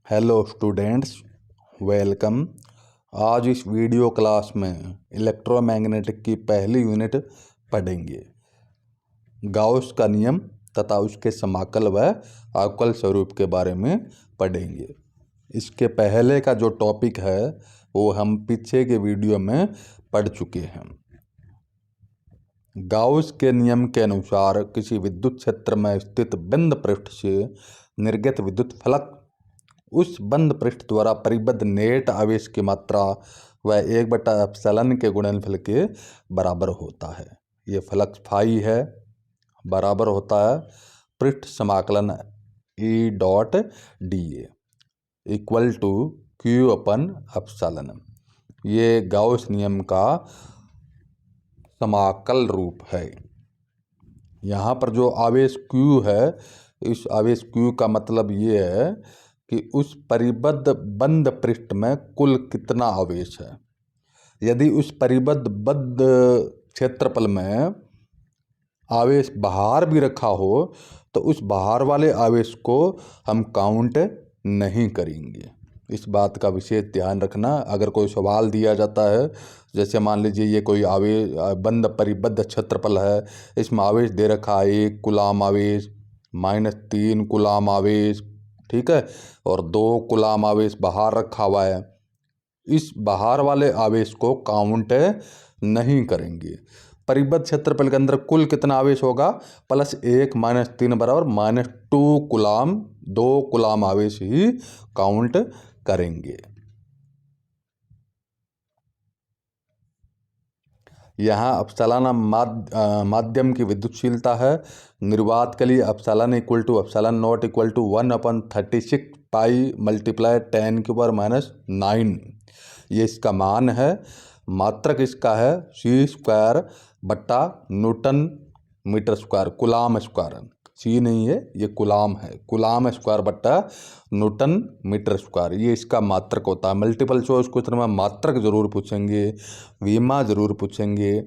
Hello students, welcome. आज इस video class में इलेक्ट्रोमैग्नेटिक की पहली यूनिट पढ़ेंगे। गाउस का नियम तथा उसके समाकल व अवकल स्वरूप के बारे में पढ़ेंगे। इसके पहले का जो टॉपिक है वो हम पीछे के वीडियो में पढ़ चुके हैं। गाउस के नियम के अनुसार किसी विद्युत क्षेत्र में स्थित बंद पृष्ठ से निर्गत विद्युत फलक उस बंद पृष्ठ द्वारा परिबद्ध नेट आवेश की मात्रा व 1/ε के गुणनफल के बराबर होता है। ये फलक फाई है, बराबर होता है पृष्ठ समाकलन E.dA इक्वल टू Q/ε। ये गाउस नियम का समाकल रूप है। यहाँ पर जो आवेश Q है, इस आवेश Q का मतलब ये है कि उस परिबद्ध बंद पृष्ठ में कुल कितना आवेश है। यदि उस परिबद्ध बंद क्षेत्रफल में आवेश बाहर भी रखा हो तो उस बाहर वाले आवेश को हम काउंट नहीं करेंगे। इस बात का विशेष ध्यान रखना। अगर कोई सवाल दिया जाता है, जैसे मान लीजिए ये कोई आवेश बंद परिबद्ध क्षेत्रफल है, इसमें आवेश दे रखा है 1 कूलाम आवेश, -3 कूलाम आवेश, ठीक है, और 2 कूलाम आवेश बाहर रखा हुआ है। इस बाहर वाले आवेश को काउंट नहीं करेंगे। परिबद्ध क्षेत्रफल के अंदर कुल कितना आवेश होगा, +1 -3 बराबर -2 कूलाम, 2 कूलाम आवेश ही काउंट करेंगे। यहाँ अपसालन माध्यम की विद्युतशीलता है। निर्वात के लिए अपसालन = ε0 = 1/36 पाई × 10⁻⁹ ये इसका मान है। मात्रक इसका है c²/Nm², कूलाम स्क्वायर। सी नहीं है, ये कूलाम है, कूलाम स्क्वायर/Nm²। ये इसका मात्रक होता है। मल्टीपल चॉइस क्वेश्चन में मात्रक जरूर पूछेंगे, विमा जरूर पूछेंगे,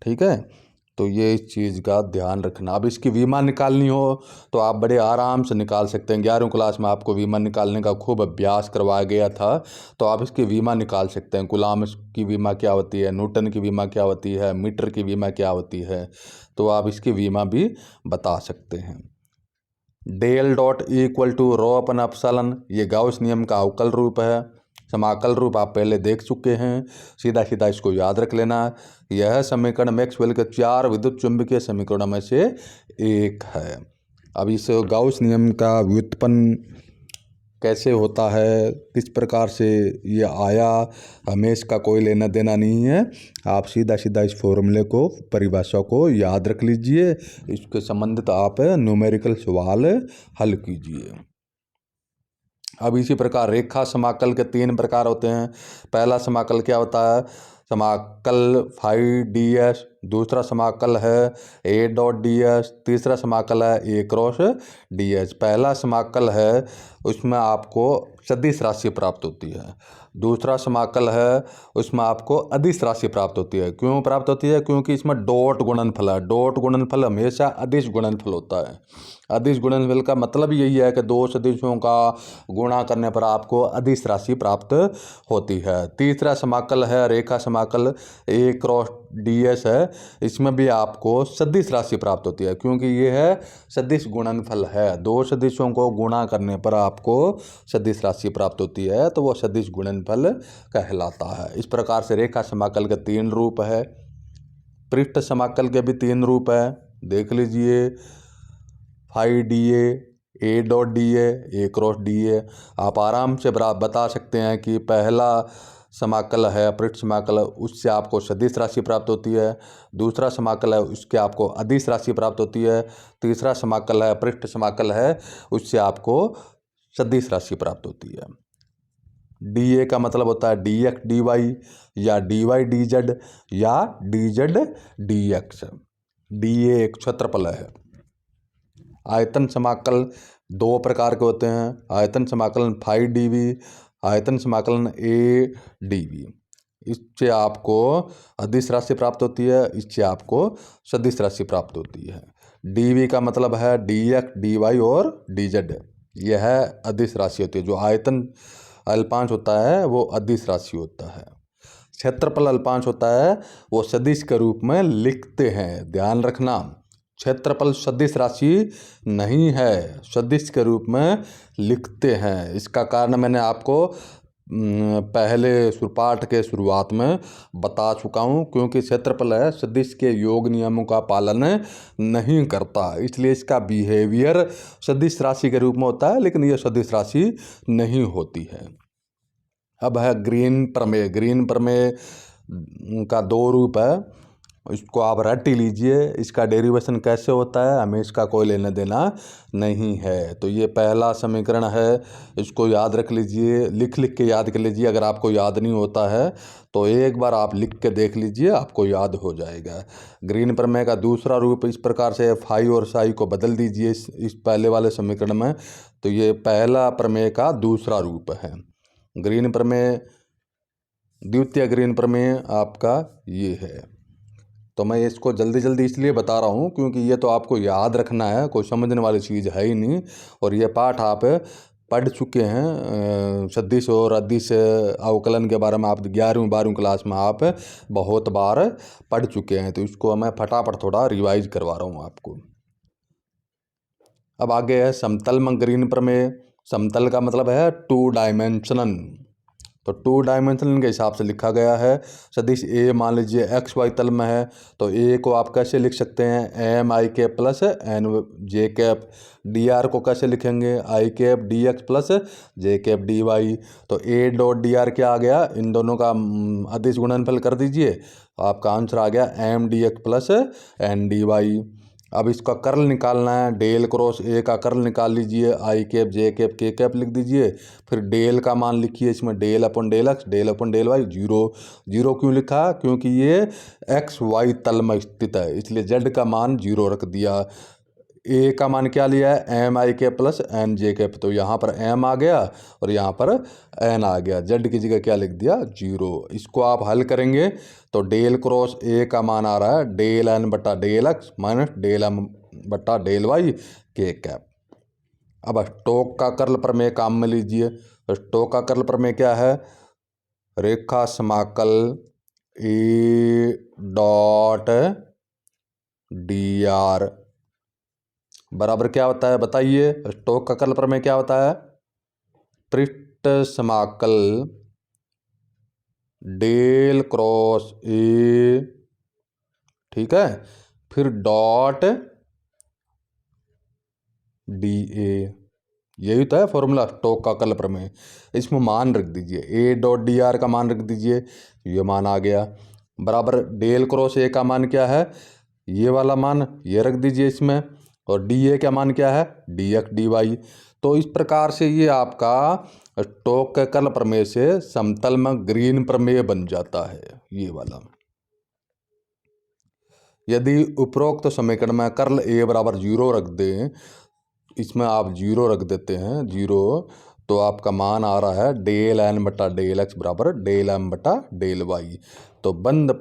ठीक है। तो ये इस चीज़ का ध्यान रखना। अब इसकी विमा निकालनी हो तो आप बड़े आराम से निकाल सकते हैं। 11वीं क्लास में आपको विमा निकालने का खूब अभ्यास करवाया गया था, तो आप इसकी विमा निकाल सकते हैं। कूलाम की विमा क्या होती है, न्यूटन की विमा क्या होती है, मीटर की विमा क्या होती है, तो आप इसकी विमा भी बता सकते हैं। del.E = ρ/ε, ये गाउस नियम का अवकल रूप है। समाकल रूप आप पहले देख चुके हैं, सीधा सीधा इसको याद रख लेना। यह समीकरण मैक्सवेल के 4 विद्युत चुंबकीय समीकरणों में से एक है। अब इस गाउस नियम का व्युत्पन्न कैसे होता है, किस प्रकार से ये आया, हमें इसका कोई लेना देना नहीं है। आप सीधा सीधा इस फॉर्मूले को, परिभाषा को याद रख लीजिए। इसके संबंधित आप न्यूमेरिकल सवाल हल कीजिए। अब इसी प्रकार रेखा समाकल के 3 प्रकार होते हैं। पहला समाकल क्या होता है, समाकल φ/ds, दूसरा समाकल है A.ds, तीसरा समाकल है A×ds। पहला समाकल है उसमें आपको सदिश राशि प्राप्त होती है। दूसरा समाकल है उसमें आपको अदिश राशि प्राप्त होती है। क्यों प्राप्त होती है, क्योंकि इसमें डॉट गुणनफल है। डॉट गुणनफल हमेशा अदिश गुणनफल होता है। अदिश गुणनफल का मतलब यही है कि 2 सदिशों का गुणा करने पर आपको अदिश राशि प्राप्त होती है। तीसरा समाकल है रेखा समाकल A×ds है। इसमें भी आपको सदिश राशि प्राप्त होती है, क्योंकि ये है सदिश गुणनफल है। 2 सदिशों को गुणा करने पर आपको सदिश राशि प्राप्त होती है, तो वो सदिश गुणनफल कहलाता है। इस प्रकार से रेखा समाकल के 3 रूप है। पृष्ठ समाकल के भी 3 रूप है, देख लीजिए। φ/dA, A.dA, A×dA। आप आराम से बता सकते हैं कि पहला समाकल है पृष्ठ समाकल, उससे आपको सदिश राशि प्राप्त होती है। दूसरा समाकल है उसके आपको अदिश राशि प्राप्त होती है। तीसरा समाकल है पृष्ठ समाकल है, उससे आपको सदिश राशि प्राप्त होती है। dA का मतलब होता है dx dy, या dy dz, या dz dx। dA एक क्षेत्रफल है। आयतन समाकल 2 प्रकार के होते हैं, आयतन समाकलन φ/dV, आयतन समाकलन A/dV। इससे आपको अदिश राशि प्राप्त होती है, इससे आपको सदिश राशि प्राप्त होती है। dV का मतलब है dx dy और dz। यह अदिश राशि होती है। जो आयतन अल्पांश होता है वो अदिश राशि होता है। क्षेत्रफल अल्पांश होता है वो सदिश के रूप में लिखते हैं। ध्यान रखना, क्षेत्रफल सदिश राशि नहीं है, सदिश के रूप में लिखते हैं। इसका कारण मैंने आपको पहले पाठ के शुरुआत में बता चुका हूँ, क्योंकि क्षेत्रफल है सदिश के योग नियमों का पालन नहीं करता, इसलिए इसका बिहेवियर सदिश राशि के रूप में होता है, लेकिन यह सदिश राशि नहीं होती है। अब है ग्रीन प्रमेय। ग्रीन प्रमेय का दो रूप है, इसको आप रट ही लीजिए। इसका डेरिवेशन कैसे होता है हमें इसका कोई लेना देना नहीं है। तो ये पहला समीकरण है, इसको याद रख लीजिए, लिख लिख के याद कर लीजिए। अगर आपको याद नहीं होता है तो एक बार आप लिख के देख लीजिए, आपको याद हो जाएगा। ग्रीन प्रमेय का दूसरा रूप इस प्रकार से, फाई और साई को बदल दीजिए इस पहले वाले समीकरण में, तो ये पहला प्रमेय का दूसरा रूप है। ग्रीन प्रमेय, द्वितीय ग्रीन प्रमेय आपका ये है। तो मैं इसको जल्दी जल्दी इसलिए बता रहा हूँ क्योंकि ये तो आपको याद रखना है, कोई समझने वाली चीज़ है ही नहीं। और ये पाठ आप पढ़ चुके हैं, सदिश और अदिश अवकलन के बारे में आप 11वीं 12वीं क्लास में आप बहुत बार पढ़ चुके हैं। तो इसको मैं फटाफट थोड़ा रिवाइज करवा रहा हूँ आपको। अब आगे है समतल में ग्रीन प्रमेय। समतल का मतलब है टू डायमेंशनल, तो टू डायमेंशनल के हिसाब से लिखा गया है। सदिश ए मान लीजिए एक्स वाई तल में है, तो ए को आप कैसे लिख सकते हैं, M I cap plus N J cap. D R को कैसे लिखेंगे, I cap D x plus J cap D Y. तो ए डॉट डी आर क्या आ गया, इन दोनों का अदिश गुणनफल कर दीजिए, आपका आंसर आ गया m d x plus n d y. अब इसका कर्ल निकालना है, डेल क्रॉस ए का कर्ल निकाल लीजिए, आई कैप जे कैप के कैप लिख दीजिए। फिर डेल का मान लिखिए, इसमें डेल अपन डेल एक्स डेल अपन डेल वाई। जीरो, जीरो क्यों लिखा, क्योंकि ये एक्स वाई तल में स्थित है, इसलिए जेड का मान जीरो रख दिया। ए का मान क्या लिया है, M I cap plus N J cap, तो यहाँ पर एम आ गया और यहाँ पर एन आ गया। जेड की जगह क्या लिख दिया, जीरो। इसको आप हल करेंगे तो डेल क्रॉस ए का मान आ रहा है डेल एन बटा del x minus del m बटा डेल वाई के कैप। अब स्टोक का कर्ल प्रमेय काम में लीजिए। स्टोक का कर्ल प्रमेय क्या है, रेखा समाकल ए डॉट डी आर बराबर क्या होता है बताइए। स्टोक का कर्ल प्रमेय क्या होता है, पृष्ठ समाकल डेल क्रॉस ए, ठीक है, फिर डॉट डी ए, यही तो है फॉर्मूला स्टोक का कर्ल प्रमेय। इसमें मान रख दीजिए, ए डॉट डी आर का मान रख दीजिए, ये मान आ गया, बराबर डेल क्रॉस ए का मान क्या है, ये वाला मान ये रख दीजिए इसमें, और डी ए का मान क्या है, डी एक्स डी वाई। तो इस प्रकार से ये आपका स्टोक के कर्ल प्रमेय से समतल में ग्रीन प्रमेय बन जाता है, ये वाला। यदि उपरोक्त समीकरण में कर्ल ए बराबर जीरो रख दें, इसमें आप जीरो रख देते हैं, जीरो, तो आपका मान आ रहा है डेल एन बटा डेल एक्स बराबर डेल एम बटा डेल वाई। तो बंद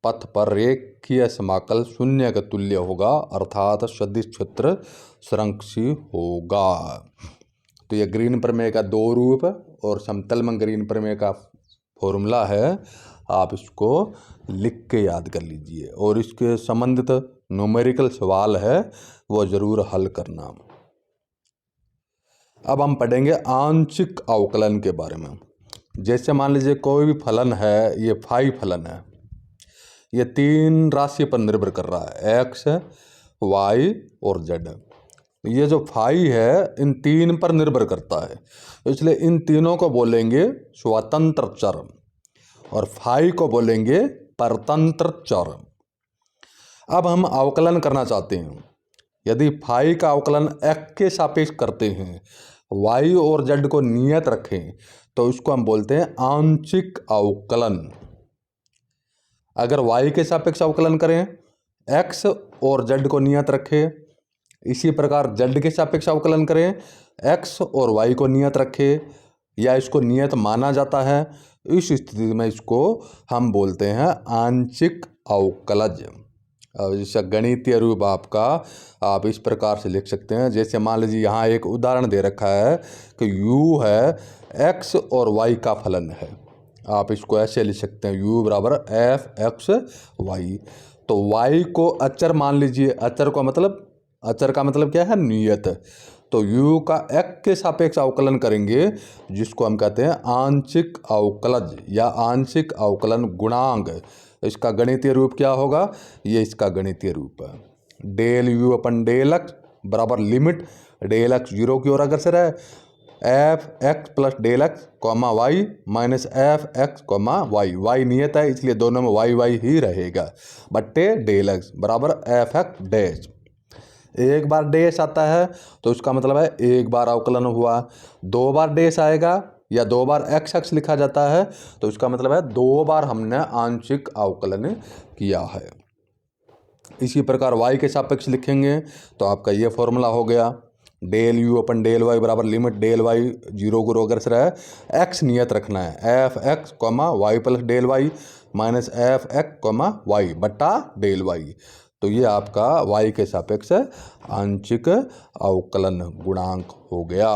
पथ पर रेखीय समाकल शून्य के तुल्य होगा, अर्थात सदिश क्षेत्र संरक्षी होगा। तो ये ग्रीन प्रमेय का दो रूप और समतल में ग्रीन प्रमेय का फॉर्मूला है, आप इसको लिख के याद कर लीजिए और इसके संबंधित न्यूमेरिकल सवाल है वो ज़रूर हल करना। अब हम पढ़ेंगे आंशिक अवकलन के बारे में। जैसे मान लीजिए कोई भी फलन है, ये फाई फलन है, ये तीन राशि पर निर्भर कर रहा है, एक्स, वाई और जेड। ये जो फाई है इन तीन पर निर्भर करता है, इसलिए इन तीनों को बोलेंगे स्वतंत्र चर और फाई को बोलेंगे परतंत्र चर। अब हम अवकलन करना चाहते हैं, यदि फाई का अवकलन एक्स के सापेक्ष करते हैं, वाई और जेड को नियत रखें, तो इसको हम बोलते हैं आंशिक अवकलन। अगर वाई के सापेक्ष अवकलन करें, एक्स और जेड को नियत रखें, इसी प्रकार जेड के सापेक्ष अवकलन करें, एक्स और वाई को नियत रखें या इसको नियत माना जाता है, इस स्थिति में इसको हम बोलते हैं आंशिक अवकलज। अब इसका गणितीय रूप आपका आप इस प्रकार से लिख सकते हैं। जैसे मान लीजिए यहाँ एक उदाहरण दे रखा है कि u है x और y का फलन है। आप इसको ऐसे लिख सकते हैं u बराबर एफ एक्स वाई। तो y को अचर मान लीजिए। अचर का मतलब क्या है? नियत। तो u का x के सापेक्ष अवकलन करेंगे, जिसको हम कहते हैं आंशिक अवकलज या आंशिक अवकलन गुणांक। इसका गणितीय रूप क्या होगा? ये इसका गणितीय रूप है। Del u upon del x बराबर लिमिट डेल एक्स 0 की ओर अग्रसर है f x plus del x comma y minus f x comma y. Y नियत है इसलिए दोनों में वाई वाई ही रहेगा, बट्टे डेल एक्स बराबर एफ एक्स डैश। एक बार डैश आता है तो इसका मतलब है एक बार अवकलन हुआ। दो बार डैश आएगा या दो बार एक्स एक्स लिखा जाता है तो इसका मतलब है दो बार हमने आंशिक अवकलन किया है। इसी प्रकार y के सापेक्ष लिखेंगे तो आपका ये फॉर्मूला हो गया del u upon del y बराबर लिमिट डेल वाई 0 को अग्रसर है x नियत रखना है f x comma y plus del y minus f x comma y बट्टा डेल वाई। तो ये आपका y के सापेक्ष आंशिक अवकलन गुणांक हो गया।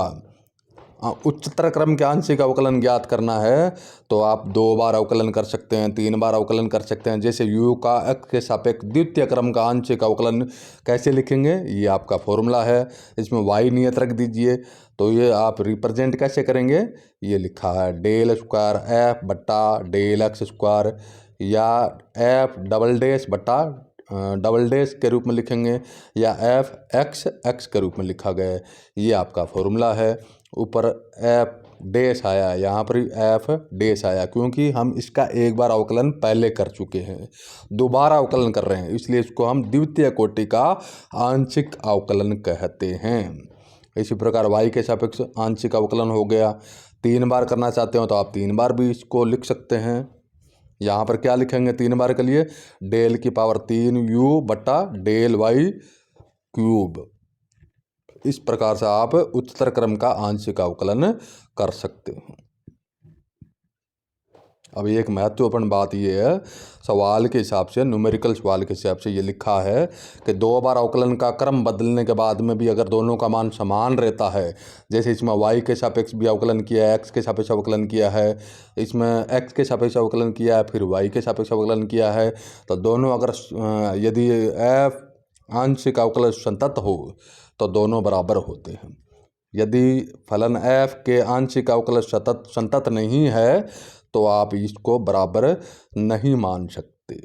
उच्चतर क्रम के आंशिक अवकलन ज्ञात करना है तो आप दो बार अवकलन कर सकते हैं, तीन बार अवकलन कर सकते हैं। जैसे u का x के सापेक्ष द्वितीय क्रम का आंशिक अवकलन कैसे लिखेंगे? ये आपका फॉर्मूला है। इसमें y नियत रख दीजिए। तो ये आप रिप्रेजेंट कैसे करेंगे? ये लिखा है डेल स्क्वायर एफ बट्टा डेल एक्स स्क्वायर या एफ डबल डैश बट्टा डबल डैश के रूप में लिखेंगे या एफ एक्स एक्स के रूप में लिखा गया है। ये आपका फॉर्मूला है। ऊपर एफ डैश आया, यहाँ पर एफ डैश आया क्योंकि हम इसका एक बार अवकलन पहले कर चुके हैं, दोबारा अवकलन कर रहे हैं, इसलिए इसको हम द्वितीय कोटि का आंशिक अवकलन कहते हैं। इसी प्रकार y के सापेक्ष आंशिक अवकलन हो गया। तीन बार करना चाहते हो तो आप तीन बार भी इसको लिख सकते हैं। यहाँ पर क्या लिखेंगे तीन बार के लिए? डेल की पावर 3u बट्टा डेल वाई क्यूब। इस प्रकार से आप उच्चतर क्रम का आंशिक अवकलन कर सकते हो। अब एक महत्वपूर्ण बात यह है, सवाल के हिसाब से न्यूमेरिकल सवाल के हिसाब से ये लिखा है कि दो बार अवकलन का क्रम बदलने के बाद में भी अगर दोनों का मान समान रहता है, जैसे इसमें y के सापेक्ष भी अवकलन किया है, x के सापेक्ष अवकलन किया है, इसमें x के सापेक्ष अवकलन किया है, फिर y के सापेक्ष अवकलन किया है, तो दोनों अगर यदि f आंशिक अवकलन संतत हो तो दोनों बराबर होते हैं। यदि फलन f के आंशिक अवकलन संतत नहीं है तो आप इसको बराबर नहीं मान सकते।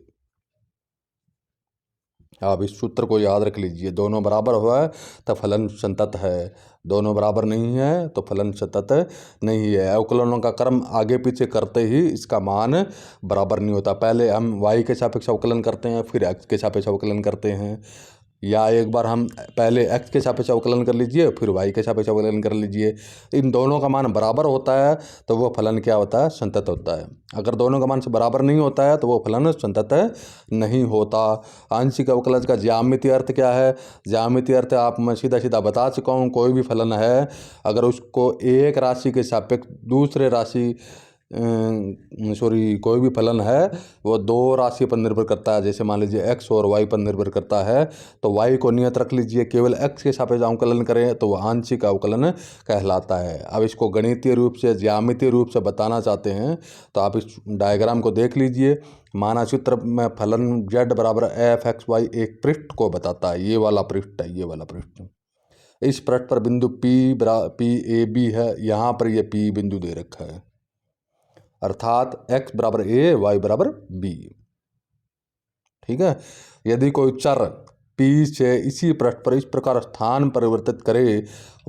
आप इस सूत्र को याद रख लीजिए। दोनों बराबर हुआ है तो फलन संतत है, दोनों बराबर नहीं है तो फलन संतत नहीं है। अवकलनों का क्रम आगे पीछे करते ही इसका मान बराबर नहीं होता। पहले हम y के सापेक्ष अवकलन करते हैं, फिर x के सापेक्ष अवकलन करते हैं, या एक बार हम पहले x के सापेक्ष अवकलन कर लीजिए फिर y के सापेक्ष अवकलन कर लीजिए। इन दोनों का मान बराबर होता है तो वो फलन क्या होता है? संतत होता है। अगर दोनों का मान से बराबर नहीं होता है तो वो फलन संतत नहीं होता। आंशिक अवकलन का ज्यामितीय अर्थ क्या है? ज्यामितीय अर्थ आप मैं सीधा सीधा बता चुका हूँ। कोई भी फलन है अगर उसको एक राशि के सापेक्ष दूसरे राशि कोई भी फलन है वो दो राशि पर निर्भर करता है। जैसे मान लीजिए x और y पर निर्भर करता है तो y को नियत रख लीजिए, केवल x के सापेक्ष अवकलन करें तो वह आंशिक अवकलन कहलाता है। अब इसको गणितीय रूप से ज्यामितीय रूप से बताना चाहते हैं तो आप इस डायग्राम को देख लीजिए। मानचित्र में फलन z बराबर एफ एक्स वाई एक पृष्ठ को बताता है। ये वाला पृष्ठ है, ये वाला पृष्ठ। इस पृष्ठ पर बिंदु पी ए बी है, यहाँ पर ये P बिंदु दे रखा है, अर्थात x बराबर a y बराबर b। ठीक है। यदि कोई चर p से इसी पृष्ठ पर इस प्रकार स्थान परिवर्तित करे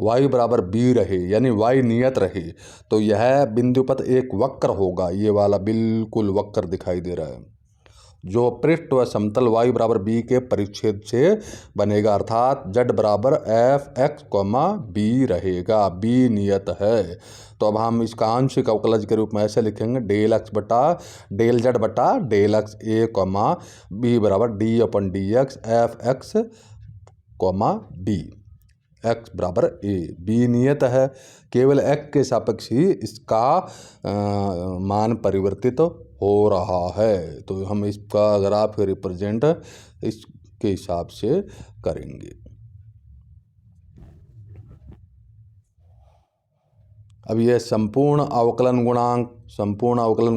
y बराबर b रहे यानी y नियत रहे तो यह बिंदुपथ एक वक्र होगा। ये वाला बिल्कुल वक्र दिखाई दे रहा है जो पृष्ठ व समतल y बराबर b के परिच्छेद से बनेगा, अर्थात z बराबर एफ एक्स कॉमा b रहेगा। b नियत है तो अब हम इसका आंशिक अवकलज के रूप में ऐसे लिखेंगे डेल एक्स बटा डेल जेड बटा del X A comma B बराबर D upon D X F x comma B. X बराबर ए, बी नियत है, केवल एक्स के सापेक्ष ही इसका मान परिवर्तित हो रहा है। तो हम इसका अगर आप रिप्रेजेंट इसके हिसाब से करेंगे। अब यह संपूर्ण अवकलन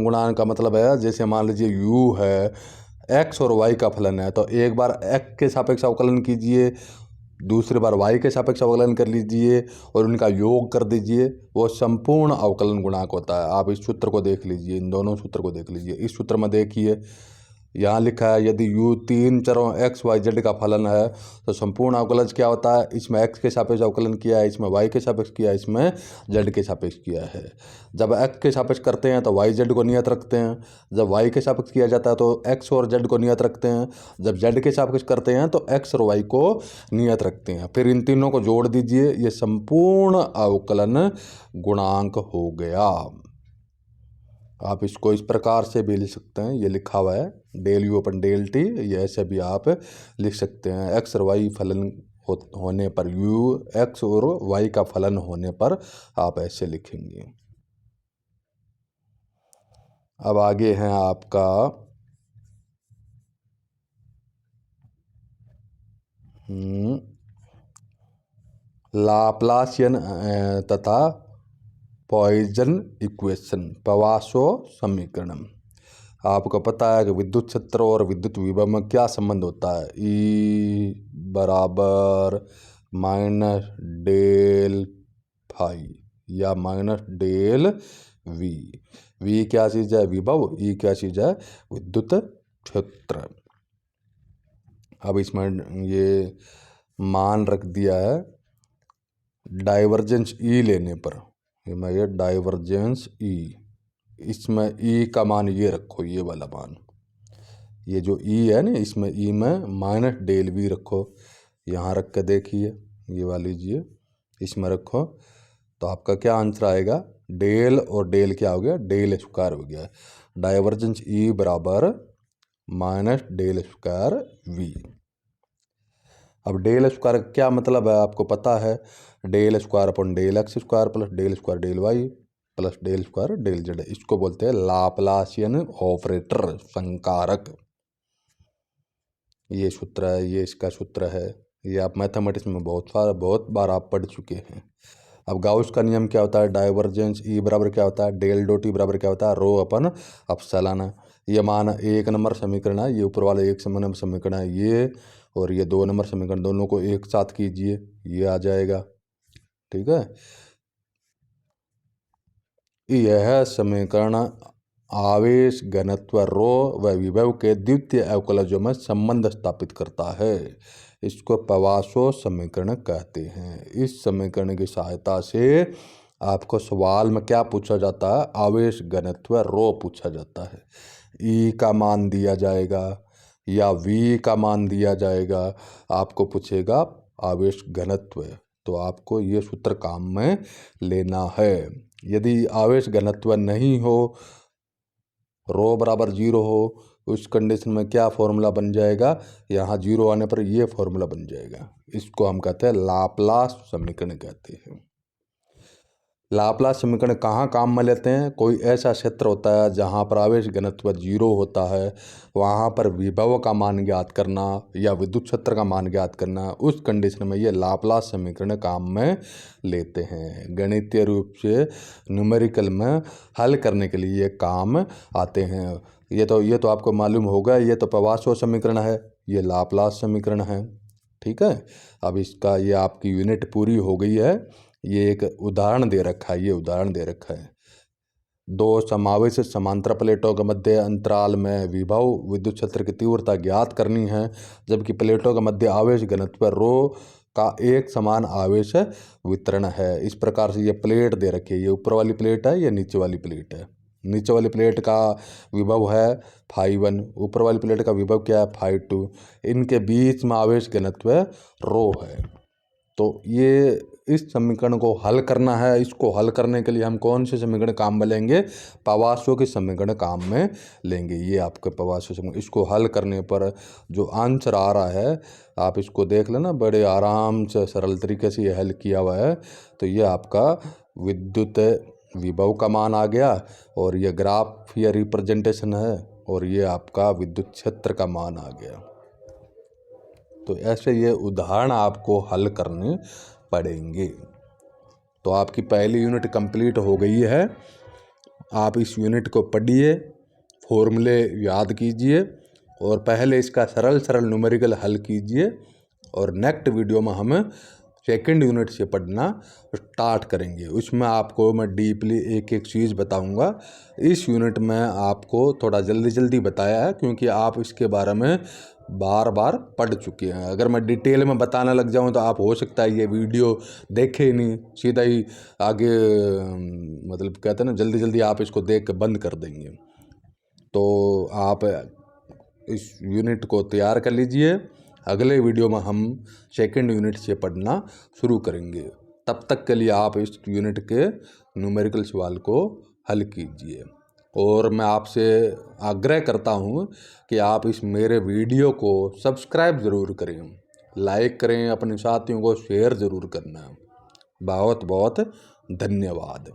गुणांक का मतलब है, जैसे मान लीजिए u है, x और y का फलन है, तो एक बार x के सापेक्ष अवकलन कीजिए, दूसरी बार y के सापेक्ष अवकलन कर लीजिए और उनका योग कर दीजिए, वो संपूर्ण अवकलन गुणांक होता है। आप इस सूत्र को देख लीजिए, इन दोनों सूत्र को देख लीजिए। इस सूत्र में देखिए यहाँ लिखा है, यदि u तीन चरों x y z का फलन है तो संपूर्ण अवकलज क्या होता है, इसमें x के सापेक्ष अवकलन किया है, इसमें y के सापेक्ष किया है, इसमें z के सापेक्ष किया है। जब x के सापेक्ष करते हैं तो y z को नियत रखते हैं, जब y के सापेक्ष किया जाता है तो x और z को नियत रखते हैं, जब z के सापेक्ष करते हैं तो x और y को नियत रखते हैं। फिर इन तीनों को जोड़ दीजिए, ये संपूर्ण अवकलन गुणांक हो गया। आप इसको इस प्रकार से भी लिख सकते हैं, ये लिखा हुआ है del u upon del t, ये ऐसे भी आप लिख सकते हैं। एक्स और वाई फलन होने पर यू, एक्स और वाई का फलन होने पर आप ऐसे लिखेंगे। अब आगे है आपका लाप्लासियन तथा पॉइजन इक्वेशन, पवासो समीकरण। आपको पता है कि विद्युत क्षेत्र और विद्युत विभव में क्या संबंध होता है, E बराबर माइनस डेल फाई या माइनस डेल वी। वी क्या चीज़ है, विभव, E क्या चीज़ है, विद्युत क्षेत्र। अब इसमें ये मान रख दिया है डाइवर्जेंस E लेने पर, ये डाइवर्जेंस E, इसमें E का मान ये रखो, ये वाला मान, ये जो E है ना, इसमें E में माइनस डेल वी रखो, यहाँ रख के देखिए, ये वाला लीजिए, इसमें रखो, तो आपका क्या आंसर आएगा, डेल और डेल क्या हो गया, डेल स्क्वायर हो गया। डाइवर्जेंस E बराबर माइनस डेल स्क्वायर वी। अब डेल स्क्वायर का क्या मतलब है आपको पता है, del square upon del x square plus del square del y plus del square del z, इसको बोलते हैं लाप्लासियन ऑपरेटर, संकारक। ये सूत्र है, ये इसका सूत्र है, ये आप मैथमेटिक्स में बहुत बार आप पढ़ चुके हैं। अब गाउस का नियम क्या होता है, डाइवर्जेंस E बराबर क्या होता है, डेल डॉट E बराबर क्या होता है, रो अपन अपसलन। ये मान 1 नंबर समीकरण है, ये ऊपर वाला 1 नंबर समीकरण है ये, और ये 2 नंबर समीकरण, दोनों को एक साथ कीजिए, ये आ जाएगा। ठीक है, यह समीकरण आवेश घनत्व रो व विभव के द्वितीय अवकलजों में संबंध स्थापित करता है। इसको पवासो समीकरण कहते हैं। इस समीकरण की सहायता से आपको सवाल में क्या पूछा जाता है, आवेश घनत्व रो पूछा जाता है। ई का मान दिया जाएगा या वी का मान दिया जाएगा, आपको पूछेगा आवेश घनत्व, तो आपको ये सूत्र काम में लेना है। यदि आवेश घनत्व नहीं हो, रो बराबर 0 हो, उस कंडीशन में क्या फॉर्मूला बन जाएगा, यहाँ 0 आने पर ये फॉर्मूला बन जाएगा। इसको हम कहते हैं लाप्लास समीकरण कहते हैं। लाप्लास समीकरण कहाँ काम में लेते हैं, कोई ऐसा क्षेत्र होता है जहाँ पर आवेश घनत्व 0 होता है, वहाँ पर विभव का मान ज्ञात करना या विद्युत क्षेत्र का मान ज्ञात करना, उस कंडीशन में ये लाप्लास समीकरण काम में लेते हैं। गणितीय रूप से न्यूमेरिकल में हल करने के लिए ये काम आते हैं। ये तो आपको मालूम होगा, ये तो पवासो समीकरण है, ये लाप्लास समीकरण है। ठीक है, अब इसका ये आपकी यूनिट पूरी हो गई है। ये एक उदाहरण दे रखा है, ये उदाहरण दे रखा है, 2 समावेश समांतर प्लेटों के मध्य अंतराल में विभव विद्युत क्षेत्र की तीव्रता ज्ञात करनी है, जबकि प्लेटों के मध्य आवेश घनत्व रो का एक समान आवेश वितरण है। इस प्रकार से ये प्लेट दे रखी है, ये ऊपर वाली प्लेट है, ये नीचे वाली प्लेट है। नीचे वाली प्लेट का विभव है φ1, ऊपर वाली प्लेट का विभव क्या है, φ2। इनके बीच में आवेश घनत्व रो है। तो ये इस समीकरण को हल करना है। इसको हल करने के लिए हम कौन से समीकरण काम में लेंगे, पवासो के समीकरण काम में लेंगे। ये आपके पवासो समीकरण, इसको हल करने पर जो आंसर आ रहा है आप इसको देख लेना, बड़े आराम से सरल तरीके से ये हल किया हुआ है। तो ये आपका विद्युत विभव का मान आ गया, और ये ग्राफ या रिप्रेजेंटेशन है, और ये आपका विद्युत क्षेत्र का मान आ गया। तो ऐसे ये उदाहरण आपको हल करने पड़ेंगे। तो आपकी पहली यूनिट कंप्लीट हो गई है। आप इस यूनिट को पढ़िए, फॉर्मूले याद कीजिए और पहले इसका सरल सरल न्यूमेरिकल हल कीजिए और नेक्स्ट वीडियो में हम सेकंड यूनिट से पढ़ना स्टार्ट करेंगे। उसमें आपको मैं डीपली एक एक चीज़ बताऊंगा। इस यूनिट में आपको थोड़ा जल्दी जल्दी बताया है क्योंकि आप इसके बारे में बार बार पढ़ चुके हैं। अगर मैं डिटेल में बताने लग जाऊं तो आप हो सकता है ये वीडियो देखे ही नहीं, सीधा ही आगे मतलब कहते हैं ना, जल्दी जल्दी आप इसको देख के बंद कर देंगे। तो आप इस यूनिट को तैयार कर लीजिए। अगले वीडियो में हम सेकंड यूनिट से पढ़ना शुरू करेंगे। तब तक के लिए आप इस यूनिट के न्यूमेरिकल सवाल को हल कीजिए और मैं आपसे आग्रह करता हूँ कि आप इस मेरे वीडियो को सब्सक्राइब ज़रूर करें, लाइक करें, अपने साथियों को शेयर ज़रूर करना। बहुत बहुत धन्यवाद।